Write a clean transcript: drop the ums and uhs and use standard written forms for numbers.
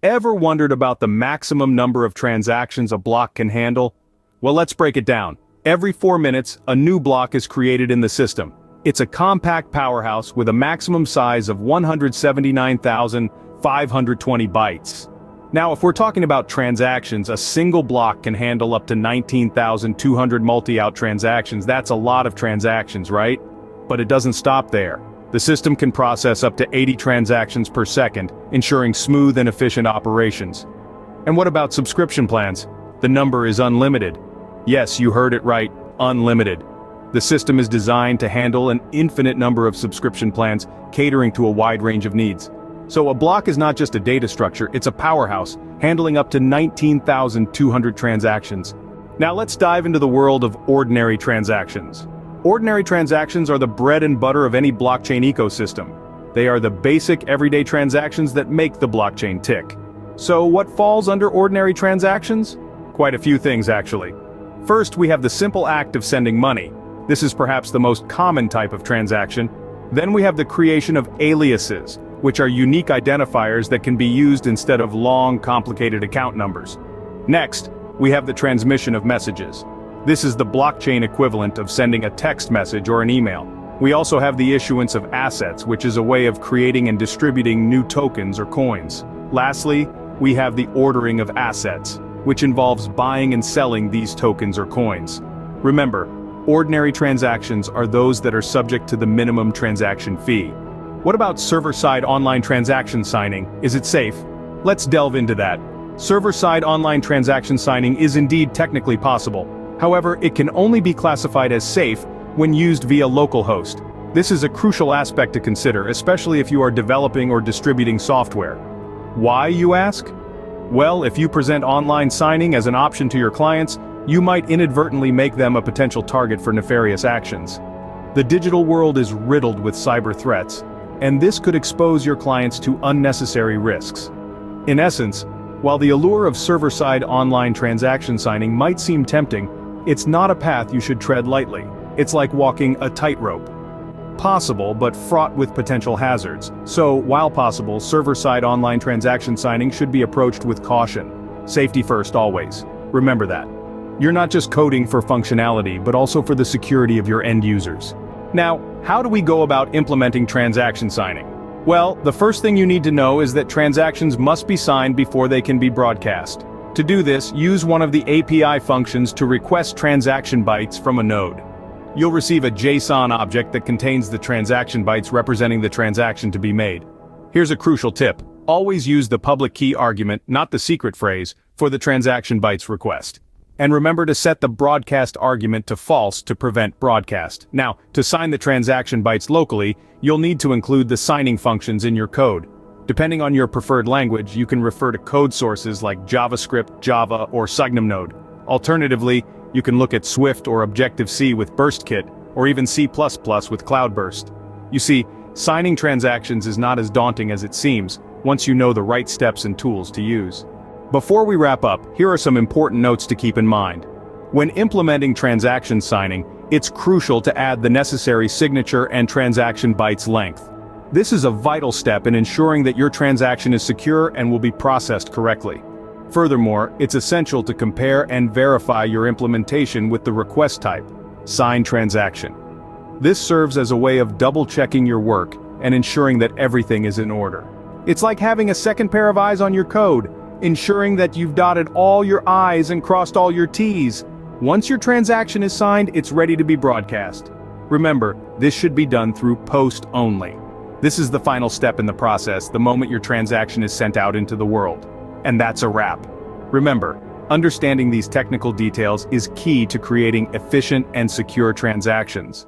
Ever wondered about the maximum number of transactions a block can handle? Well, let's break it down. Every 4 minutes, a new block is created in the system. It's a compact powerhouse with a maximum size of 179,520 bytes. Now, if we're talking about transactions, a single block can handle up to 19,200 multi-out transactions. That's a lot of transactions, right? But it doesn't stop there. The system can process up to 80 transactions per second, ensuring smooth and efficient operations. And what about subscription plans? The number is unlimited. Yes, you heard it right, unlimited. The system is designed to handle an infinite number of subscription plans, catering to a wide range of needs. So a block is not just a data structure, it's a powerhouse, handling up to 19,200 transactions. Now let's dive into the world of ordinary transactions. Ordinary transactions are the bread and butter of any blockchain ecosystem. They are the basic everyday transactions that make the blockchain tick. So what falls under ordinary transactions? Quite a few things actually. First, we have the simple act of sending money. This is perhaps the most common type of transaction. Then we have the creation of aliases, which are unique identifiers that can be used instead of long, complicated account numbers. Next, we have the transmission of messages. This is the blockchain equivalent of sending a text message or an email. We also have the issuance of assets, which is a way of creating and distributing new tokens or coins. Lastly, we have the ordering of assets, which involves buying and selling these tokens or coins. Remember, ordinary transactions are those that are subject to the minimum transaction fee. What about server-side online transaction signing? Is it safe? Let's delve into that. Server-side online transaction signing is indeed technically possible. However, it can only be classified as safe when used via localhost. This is a crucial aspect to consider, especially if you are developing or distributing software. Why, you ask? Well, if you present online signing as an option to your clients, you might inadvertently make them a potential target for nefarious actions. The digital world is riddled with cyber threats, and this could expose your clients to unnecessary risks. In essence, while the allure of server-side online transaction signing might seem tempting, it's not a path you should tread lightly. It's like walking a tightrope. Possible, but fraught with potential hazards. So, while possible, server-side online transaction signing should be approached with caution. Safety first always. Remember that. You're not just coding for functionality, but also for the security of your end users. Now, how do we go about implementing transaction signing? Well, the first thing you need to know is that transactions must be signed before they can be broadcast. To do this, use one of the API functions to request transaction bytes from a node. You'll receive a JSON object that contains the transaction bytes representing the transaction to be made. Here's a crucial tip. Always use the public key argument, not the secret phrase, for the transaction bytes request. And remember to set the broadcast argument to false to prevent broadcast. Now, to sign the transaction bytes locally, you'll need to include the signing functions in your code. Depending on your preferred language, you can refer to code sources like JavaScript, Java, or Signum Node. Alternatively, you can look at Swift or Objective-C with BurstKit, or even C++ with Cloudburst. You see, signing transactions is not as daunting as it seems, once you know the right steps and tools to use. Before we wrap up, here are some important notes to keep in mind. When implementing transaction signing, it's crucial to add the necessary signature and transaction bytes length. This is a vital step in ensuring that your transaction is secure and will be processed correctly. Furthermore, it's essential to compare and verify your implementation with the request type, signed transaction. This serves as a way of double-checking your work and ensuring that everything is in order. It's like having a second pair of eyes on your code, ensuring that you've dotted all your I's and crossed all your T's. Once your transaction is signed, it's ready to be broadcast. Remember, this should be done through post only. This is the final step in the process, the moment your transaction is sent out into the world. And that's a wrap. Remember, understanding these technical details is key to creating efficient and secure transactions.